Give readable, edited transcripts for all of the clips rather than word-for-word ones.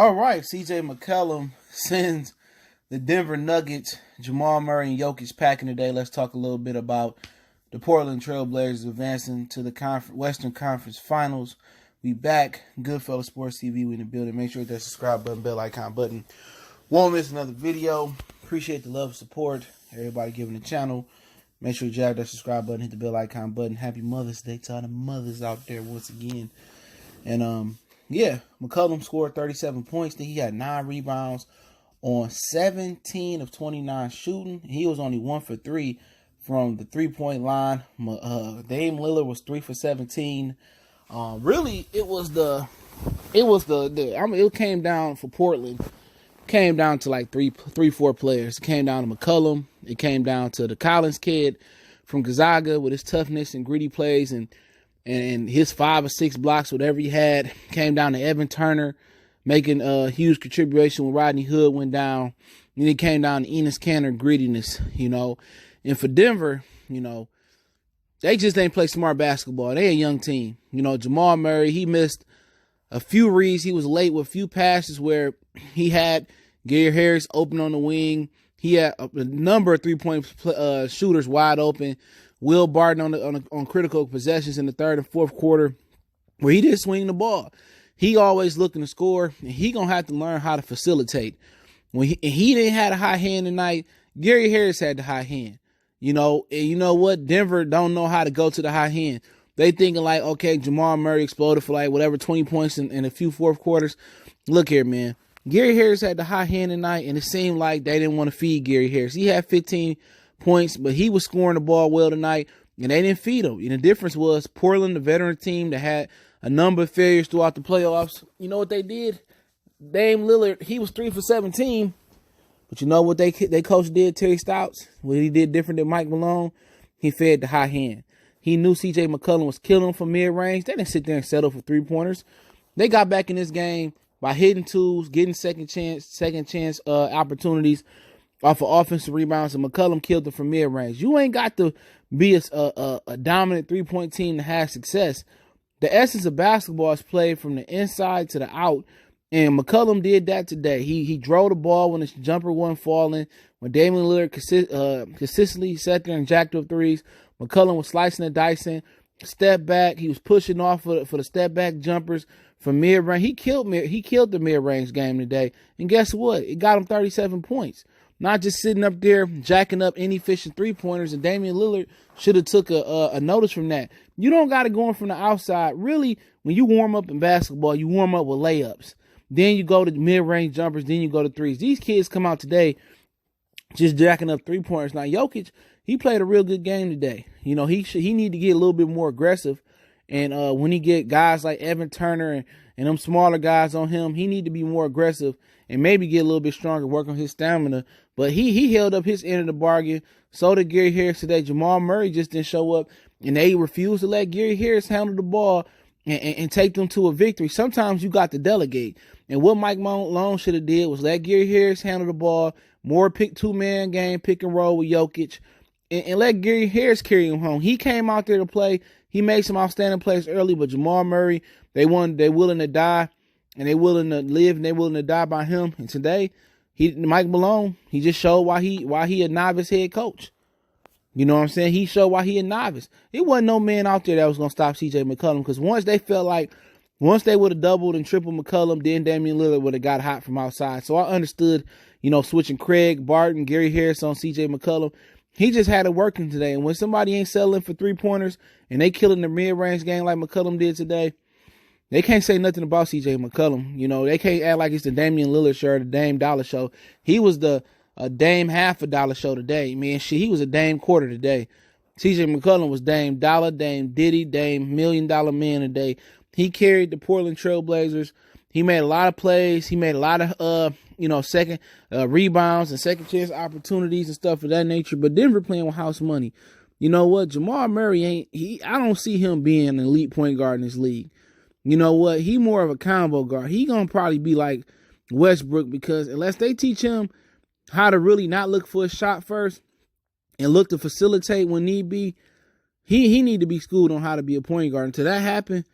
All right, CJ McCollum sends the Denver Nuggets, Jamal Murray and Jokic packing today. Let's talk a little bit about the Portland Trail Blazers advancing to the Western Conference Finals. We back. Goodfellas Sports TV. We in the building. Make sure you hit that subscribe button, bell icon button. Won't miss another video. Appreciate the love and support. Everybody giving the channel. Make sure you jab that subscribe button, hit the bell icon button. Happy Mother's Day to all the mothers out there once again. And yeah, McCollum scored 37 points. Then he had 9 rebounds on 17 of 29 shooting. He was only 1 for 3 from the 3-point line. Dame Lillard was 3 for 17. Really, it came down for Portland. Came down to like three, 4 players. It came down to McCollum. It came down to the Collins kid from Gonzaga with his toughness and gritty plays and his 5 or 6 blocks, whatever he had. Came down to Evan Turner making a huge contribution when Rodney Hood went down. Then it came down to Enes Kanter grittiness, And for Denver, they just ain't play smart basketball. They a young team. Jamal Murray, he missed a few reads. He was late with a few passes where he had Gary Harris open on the wing. He had a number of 3-point shooters wide open. Will Barton on critical possessions in the third and fourth quarter where he didn't swing the ball. He always looking to score, and he going to have to learn how to facilitate. When he didn't have a high hand tonight, Gary Harris had the high hand. And you know what? Denver don't know how to go to the high hand. They thinking like, okay, Jamal Murray exploded for like whatever 20 points in a few fourth quarters. Look here, man. Gary Harris had the high hand tonight, and it seemed like they didn't want to feed Gary Harris. He had 15 points, but he was scoring the ball well tonight, and they didn't feed him. And the difference was Portland, the veteran team that had a number of failures throughout the playoffs. You know what they did? Dame Lillard, he was 3 for 17, but you know what they coach did, Terry Stotts? What he did different than Mccollum? He fed the high hand. He knew C.J. McCollum was killing him from mid-range. They didn't sit there and settle for 3-pointers. They got back in this game by hitting twos, getting second chance opportunities off of offensive rebounds, and McCollum killed them from mid-range. You ain't got to be a dominant 3-point team to have success. The essence of basketball is played from the inside to the out, and McCollum did that today. He drove the ball when his jumper wasn't falling. When Damian Lillard consistently sat there and jacked up threes, McCollum was slicing and dicing, step back. He was pushing off for the step back jumpers from mid-range. He killed the mid-range game today, and guess what? It got him 37 points. Not just sitting up there jacking up inefficient 3-pointers, and Damian Lillard should have took a notice from that. You don't got to go in from the outside. Really, when you warm up in basketball, you warm up with layups. Then you go to mid-range jumpers, then you go to threes. These kids come out today just jacking up 3-pointers. Now, Jokic, he played a real good game today. He need to get a little bit more aggressive. And when he get guys like Evan Turner and them smaller guys on him, he need to be more aggressive and maybe get a little bit stronger, work on his stamina. But he held up his end of the bargain. So did Gary Harris today. Jamal Murray just didn't show up, and they refused to let Gary Harris handle the ball and take them to a victory. Sometimes you got to delegate. And what Mike Malone should have did was let Gary Harris handle the ball, more two-man game, pick and roll with Jokic, and let Gary Harris carry him home. He came out there to play. He made some outstanding plays early, but Jamal Murray, they willing to die, and they willing to live, and they willing to die by him. And today, Mike Malone, he just showed why he a novice head coach. You know what I'm saying? He showed why he a novice. It wasn't no man out there that was going to stop C.J. McCollum, because once they would have doubled and tripled McCollum, then Damian Lillard would have got hot from outside. So I understood, switching Craig, Barton, Gary Harris on C.J. McCollum. He just had it working today. And when somebody ain't settling for 3-pointers and they killing the mid-range game like McCollum did today, they can't say nothing about C.J. McCollum. They can't act like it's the Damian Lillard show or the Dame Dollar show. He was the Dame half a dollar show today. Man, he was a Dame quarter today. C.J. McCollum was Dame Dollar, Dame Diddy, Dame $1 Million Man today. He carried the Portland Trail Blazers. He made a lot of plays. He made a lot of, second rebounds and second chance opportunities and stuff of that nature. But Denver playing with house money. You know what? Jamal Murray I don't see him being an elite point guard in this league. You know what? He more of a combo guard. He going to probably be like Westbrook, because unless they teach him how to really not look for a shot first and look to facilitate when need be, he need to be schooled on how to be a point guard. Until that happen,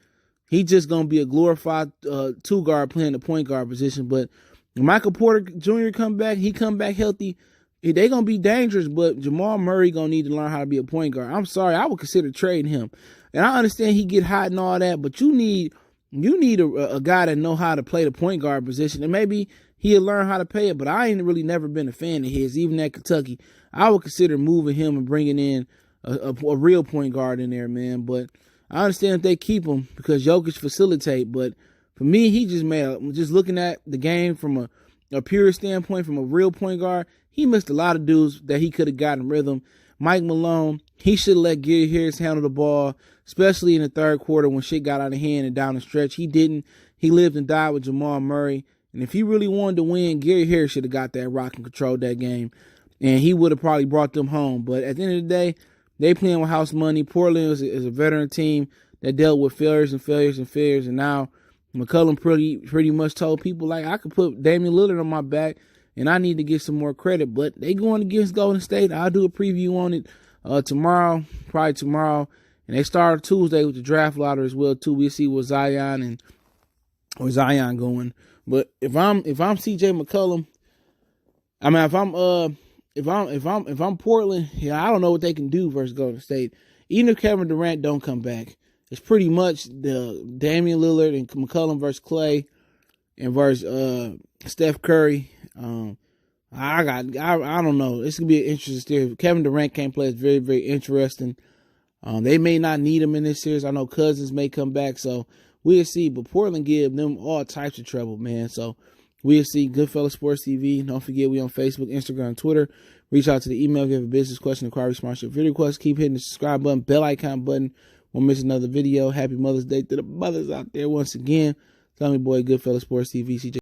He just gonna be a glorified 2 guard playing the point guard position. But when Michael Porter Jr. come back, he come back healthy. They gonna be dangerous, but Jamal Murray gonna need to learn how to be a point guard. I'm sorry, I would consider trading him. And I understand he get hot and all that, but you need a guy that know how to play the point guard position, and maybe he'll learn how to play it. But I ain't really never been a fan of his, even at Kentucky. I would consider moving him and bringing in a real point guard in there, man. But I understand if they keep him because Jokic facilitate. But for me, he just looking at the game from a pure standpoint, from a real point guard, he missed a lot of dudes that he could have gotten rhythm. Mike Malone, he should have let Gary Harris handle the ball, especially in the third quarter when shit got out of hand and down the stretch. He didn't. He lived and died with Jamal Murray. And if he really wanted to win, Gary Harris should have got that rock and controlled that game. And he would have probably brought them home. But at the end of the day, they playing with house money. Portland is a veteran team that dealt with failures. And now McCollum pretty much told people, like, I could put Damian Lillard on my back, and I need to get some more credit. But they going against Golden State. I'll do a preview on it probably tomorrow. And they start Tuesday with the draft lottery as well, too. We'll see where Zion going. But if I'm CJ McCollum, I mean, if I'm Portland, yeah, I don't know what they can do versus Golden State. Even if Kevin Durant don't come back, it's pretty much the Damian Lillard and McCollum versus Clay and versus Steph Curry. I don't know. It's gonna be an interesting series. Kevin Durant can't play. It's very, very interesting. They may not need him in this series. I know Cousins may come back, so we'll see. But Portland give them all types of trouble, man. So we'll see. Goodfellas Sports TV. Don't forget, we on Facebook, Instagram, Twitter. Reach out to the email if you have a business question, inquiry, sponsorship, video request. Keep hitting the subscribe button, bell icon button. Won't miss another video. Happy Mother's Day to the mothers out there once again. Tell me, boy, Goodfellas Sports TV. CJ.